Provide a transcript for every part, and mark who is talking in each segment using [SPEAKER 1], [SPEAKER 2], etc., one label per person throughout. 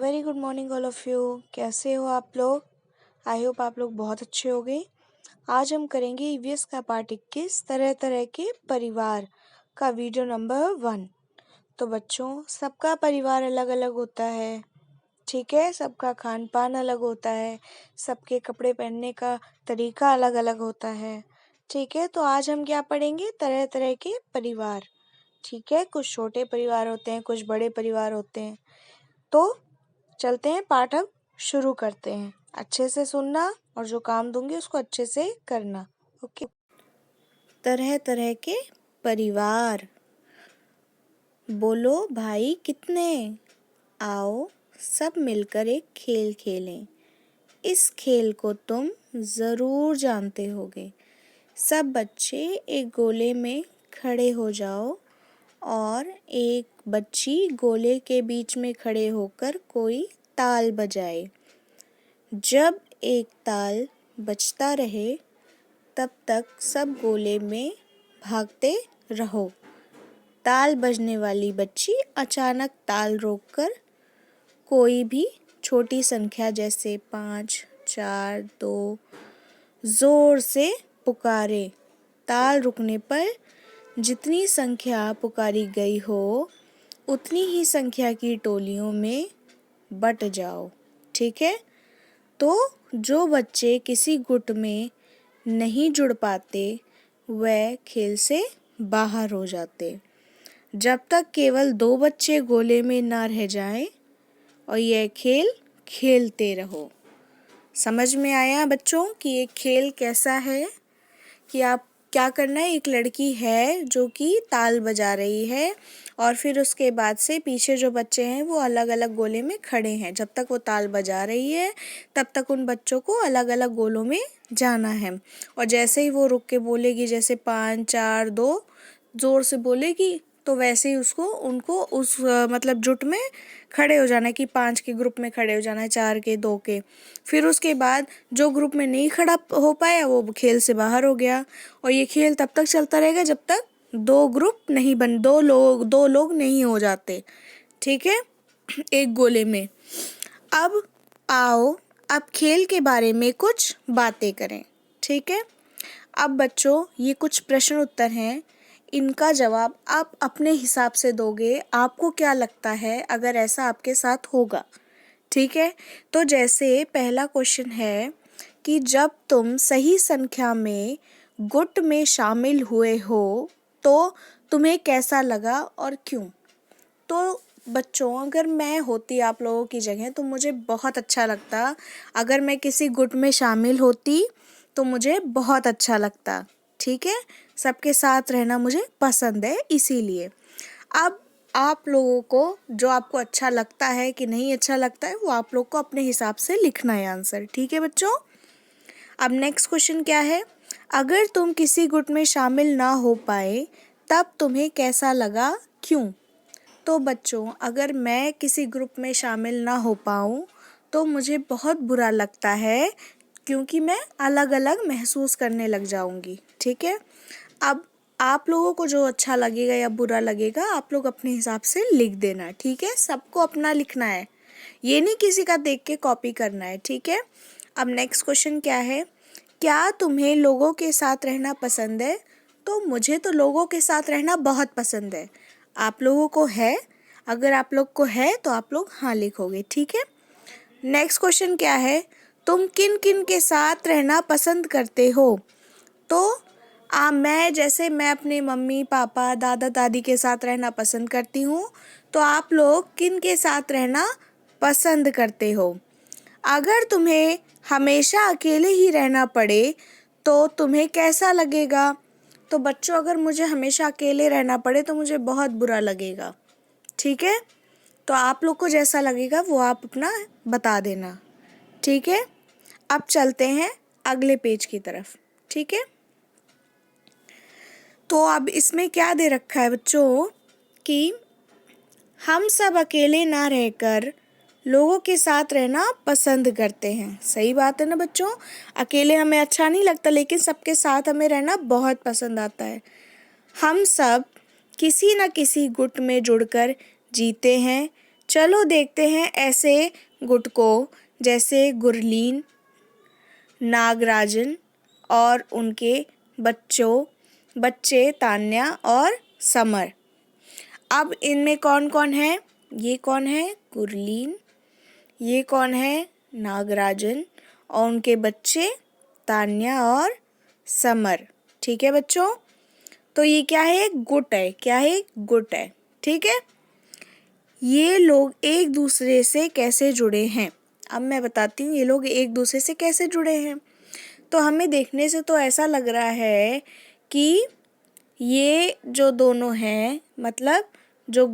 [SPEAKER 1] Very good morning all of you. कैसे हो आप लोग? आई होप आप लोग बहुत अच्छे होंगे। आज हम करेंगे ईवीएस का पार्ट 21 तरह तरह के परिवार का वीडियो नंबर 1। तो बच्चों, सबका परिवार अलग अलग होता है, ठीक है। सबका खान पान अलग होता है, सबके कपड़े पहनने का तरीका अलग अलग होता है, ठीक है। तो आज हम क्या पढ़ेंगे? तरह तरह के परिवार, ठीक है। कुछ छोटे परिवार होते हैं, कुछ बड़े परिवार होते हैं। तो चलते हैं, पाठ अब शुरू करते हैं। अच्छे से सुनना और जो काम दूंगी उसको अच्छे से करना, ओके। तरह तरह के परिवार। बोलो भाई कितने? आओ सब मिलकर एक खेल खेलें। इस खेल को तुम ज़रूर जानते होगे। सब बच्चे एक गोले में खड़े हो जाओ और एक बच्ची गोले के बीच में खड़े होकर कोई ताल बजाए। जब एक ताल बजता रहे तब तक सब गोले में भागते रहो। ताल बजने वाली बच्ची अचानक ताल रोककर कोई भी छोटी संख्या जैसे 5, 4, 2 जोर से पुकारे। ताल रुकने पर जितनी संख्या पुकारी गई हो उतनी ही संख्या की टोलियों में बट जाओ, ठीक है। तो जो बच्चे किसी गुट में नहीं जुड़ पाते वह खेल से बाहर हो जाते, जब तक केवल 2 बच्चे गोले में ना रह जाएं और यह खेल खेलते रहो। समझ में आया बच्चों कि ये खेल कैसा है? कि आप क्या करना है, एक लड़की है जो कि ताल बजा रही है और फिर उसके बाद से पीछे जो बच्चे हैं वो अलग अलग गोले में खड़े हैं। जब तक वो ताल बजा रही है तब तक उन बच्चों को अलग अलग गोलों में जाना है। और जैसे ही वो रुक के बोलेगी, जैसे 5, 4, 2 जोर से बोलेगी, तो वैसे ही उनको उस मतलब जुट में खड़े हो जाना है कि 5 के ग्रुप में खड़े हो जाना है, 4 के, 2 के। फिर उसके बाद जो ग्रुप में नहीं खड़ा हो पाया वो खेल से बाहर हो गया। और ये खेल तब तक चलता रहेगा जब तक 2 ग्रुप नहीं बन 2 लोग नहीं हो जाते, ठीक है, एक गोले में। अब आओ अब खेल के बारे में कुछ बातें करें, ठीक है। अब बच्चों, ये कुछ प्रश्न उत्तर हैं, इनका जवाब आप अपने हिसाब से दोगे। आपको क्या लगता है अगर ऐसा आपके साथ होगा, ठीक है। तो जैसे पहला क्वेश्चन है कि जब तुम सही संख्या में गुट में शामिल हुए हो तो तुम्हें कैसा लगा और क्यों? तो बच्चों, अगर मैं होती आप लोगों की जगह तो मुझे बहुत अच्छा लगता। अगर मैं किसी गुट में शामिल होती तो मुझे बहुत अच्छा लगता, ठीक है। सबके साथ रहना मुझे पसंद है इसीलिए। अब आप लोगों को जो आपको अच्छा लगता है कि नहीं अच्छा लगता है वो आप लोग को अपने हिसाब से लिखना है आंसर, ठीक है बच्चों। अब नेक्स्ट क्वेश्चन क्या है? अगर तुम किसी गुट में शामिल ना हो पाए तब तुम्हें कैसा लगा, क्यों? तो बच्चों, अगर मैं किसी ग्रुप में शामिल ना हो पाऊँ तो मुझे बहुत बुरा लगता है, क्योंकि मैं अलग अलग महसूस करने लग जाऊंगी, ठीक है। अब आप लोगों को जो अच्छा लगेगा या बुरा लगेगा आप लोग अपने हिसाब से लिख देना, ठीक है। सबको अपना लिखना है, ये नहीं किसी का देख के कॉपी करना है, ठीक है। अब नेक्स्ट क्वेश्चन क्या है? क्या तुम्हें लोगों के साथ रहना पसंद है? तो मुझे तो लोगों के साथ रहना बहुत पसंद है। आप लोगों को है? अगर आप लोग को है तो आप लोग हाँ लिखोगे, ठीक है। नेक्स्ट क्वेश्चन क्या है? तुम किन किन के साथ रहना पसंद करते हो? तो मैं अपने मम्मी पापा दादा दादी के साथ रहना पसंद करती हूँ। तो आप लोग किन के साथ रहना पसंद करते हो? अगर तुम्हें हमेशा अकेले ही रहना पड़े तो तुम्हें कैसा लगेगा? तो बच्चों, अगर मुझे हमेशा अकेले रहना पड़े तो मुझे बहुत बुरा लगेगा, ठीक है। तो आप लोग को जैसा लगेगा वो आप अपना बता देना, ठीक है। अब चलते हैं अगले पेज की तरफ, ठीक है। तो अब इसमें क्या दे रखा है बच्चों कि हम सब अकेले ना रहकर लोगों के साथ रहना पसंद करते हैं। सही बात है ना बच्चों? अकेले हमें अच्छा नहीं लगता, लेकिन सबके साथ हमें रहना बहुत पसंद आता है। हम सब किसी न किसी गुट में जुड़कर जीते हैं, चलो देखते हैं ऐसे गुट को जैसे गुरलीन, नागराजन और उनके बच्चे तान्या और समर। अब इनमें कौन कौन है? ये कौन है? गुरलीन। ये कौन है? नागराजन और उनके बच्चे तान्या और समर। ठीक है बच्चों, तो ये क्या है? गुट है। क्या है? गुट है। ठीक है, ये लोग एक दूसरे से कैसे जुड़े हैं? अब मैं बताती हूँ ये लोग एक दूसरे से कैसे जुड़े हैं। तो हमें देखने से तो ऐसा लग रहा है कि ये जो दोनों हैं, मतलब जो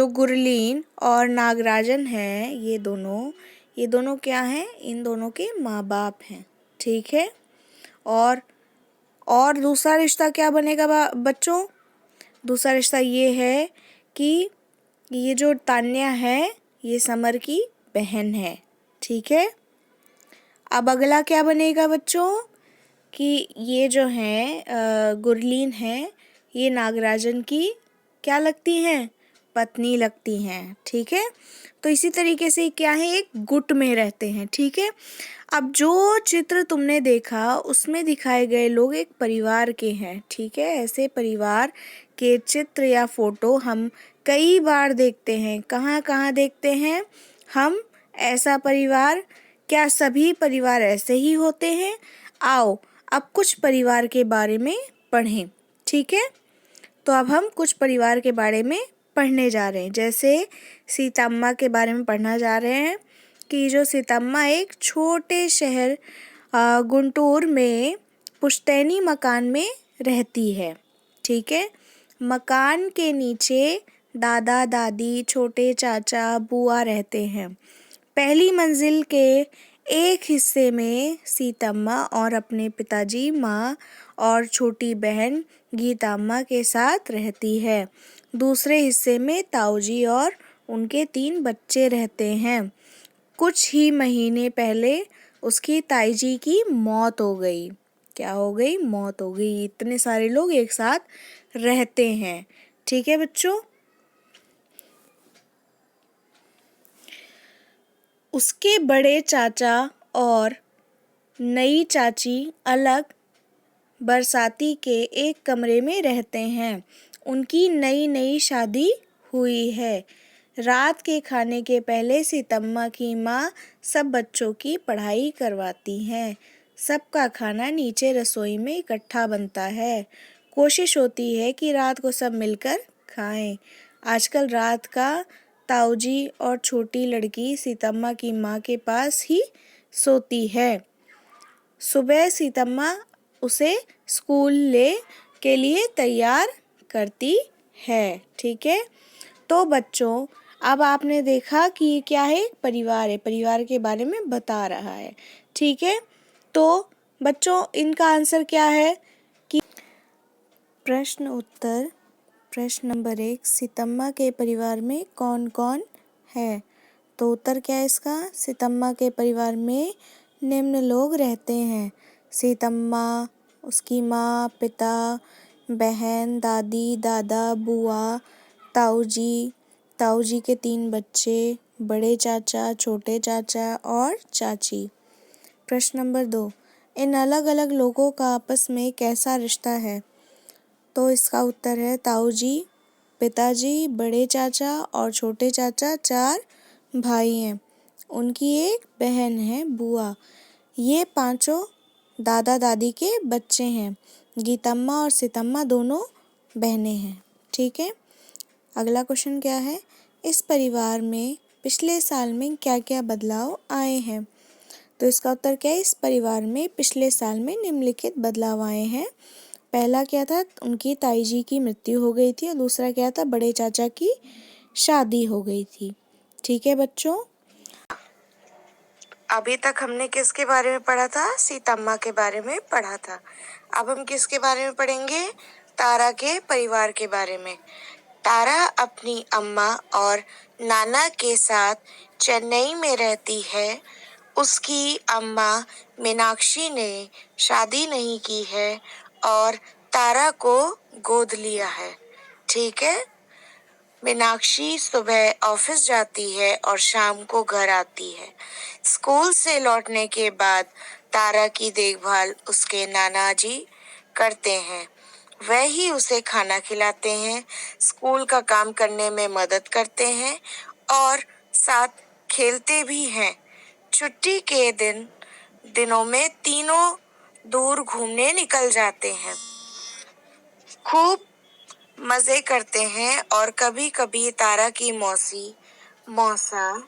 [SPEAKER 1] गुरलीन और नागराजन हैं, ये दोनों क्या हैं? इन दोनों के माँ बाप हैं। ठीक है, और दूसरा रिश्ता क्या बनेगा बच्चों? दूसरा रिश्ता ये है कि ये जो तान्या है ये समर की बहन है। ठीक है, अब अगला क्या बनेगा बच्चों कि ये जो है गुरलीन है, ये नागराजन की क्या लगती हैं? पत्नी लगती हैं। ठीक है, तो इसी तरीके से क्या है? एक गुट में रहते हैं। ठीक है, अब जो चित्र तुमने देखा उसमें दिखाए गए लोग एक परिवार के हैं। ठीक है, ऐसे परिवार के चित्र या फोटो हम कई बार देखते हैं। कहाँ कहाँ देखते हैं हम ऐसा परिवार? क्या सभी परिवार ऐसे ही होते हैं? आओ अब कुछ परिवार के बारे में पढ़ें। ठीक है, तो अब हम कुछ परिवार के बारे में पढ़ने जा रहे हैं। जैसे सीतम्मा के बारे में पढ़ना जा रहे हैं कि जो सीतम्मा एक छोटे शहर गुंटूर में पुश्तैनी मकान में रहती है। ठीक है, मकान के नीचे दादा दादी, छोटे चाचा, बुआ रहते हैं। पहली मंजिल के एक हिस्से में सीतम्मा और अपने पिताजी, माँ और छोटी बहन गीताम्मा के साथ रहती है। दूसरे हिस्से में ताऊजी और उनके 3 बच्चे रहते हैं। कुछ ही महीने पहले उसकी ताईजी की मौत हो गई। क्या हो गई? मौत हो गई। इतने सारे लोग एक साथ रहते हैं। ठीक है बच्चों, उसके बड़े चाचा और नई चाची अलग बरसाती के एक कमरे में रहते हैं। उनकी नई शादी हुई है। रात के खाने के पहले सीतम्मा की माँ सब बच्चों की पढ़ाई करवाती हैं। सबका खाना नीचे रसोई में इकट्ठा बनता है। कोशिश होती है कि रात को सब मिलकर खाएं। आजकल रात का ताऊजी और छोटी लड़की सीतम्मा की माँ के पास ही सोती है। सुबह सीतम्मा उसे स्कूल के लिए तैयार करती है। ठीक है, तो बच्चों अब आपने देखा कि ये क्या है? परिवार है, परिवार के बारे में बता रहा है। ठीक है, तो बच्चों इनका आंसर क्या है कि प्रश्न उत्तर। प्रश्न नंबर 1, सीतम्मा के परिवार में कौन कौन है? तो उत्तर क्या है इसका? सीतम्मा के परिवार में निम्न लोग रहते हैं। सीतम्मा, उसकी माँ, पिता, बहन, दादी, दादा, बुआ, ताऊजी के 3 बच्चे, बड़े चाचा, छोटे चाचा और चाची। प्रश्न नंबर 2, इन अलग अलग लोगों का आपस में कैसा रिश्ता है? तो इसका उत्तर है ताऊजी, पिताजी, बड़े चाचा और छोटे चाचा 4 भाई हैं। उनकी एक बहन है बुआ। ये 5 दादा दादी के बच्चे हैं। गीतम्मा और सीतम्मा दोनों बहनें हैं। ठीक है, अगला क्वेश्चन क्या है? इस परिवार में पिछले साल में क्या क्या बदलाव आए हैं? तो इसका उत्तर क्या है? इस परिवार में पिछले साल में निम्नलिखित बदलाव आए हैं। पहला क्या था? उनकी ताईजी की मृत्यु हो गई थी और दूसरा क्या था? बड़े चाचा की शादी हो गई थी। ठीक है बच्चों, अभी तक हमने किसके बारे में पढ़ा था? सीतम्मा के बारे में पढ़ा था। अब हम किसके बारे में पढ़ेंगे? तारा के परिवार के बारे में। तारा अपनी अम्मा और नाना के साथ चेन्नई में रहती है। उसकी अम्मा मीनाक्षी ने शादी नहीं की है और तारा को गोद लिया है। ठीक है, मीनाक्षी सुबह ऑफिस जाती है और शाम को घर आती है। स्कूल से लौटने के बाद तारा की देखभाल उसके नाना जी करते हैं। वह ही उसे खाना खिलाते हैं, स्कूल का काम करने में मदद करते हैं और साथ खेलते भी हैं। छुट्टी के दिनों में तीनों दूर घूमने निकल जाते हैं, खूब मजे करते हैं और कभी-कभी तारा की मौसी, मौसा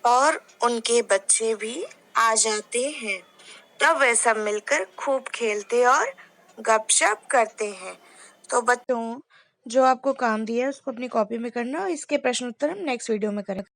[SPEAKER 1] और उनके बच्चे भी आ जाते हैं। तब वे सब मिलकर खूब खेलते और गपशप करते हैं। तो बच्चों, जो आपको काम दिया है उसको अपनी कॉपी में करना और इसके प्रश्न उत्तर हम नेक्स्ट वीडियो में करेंगे।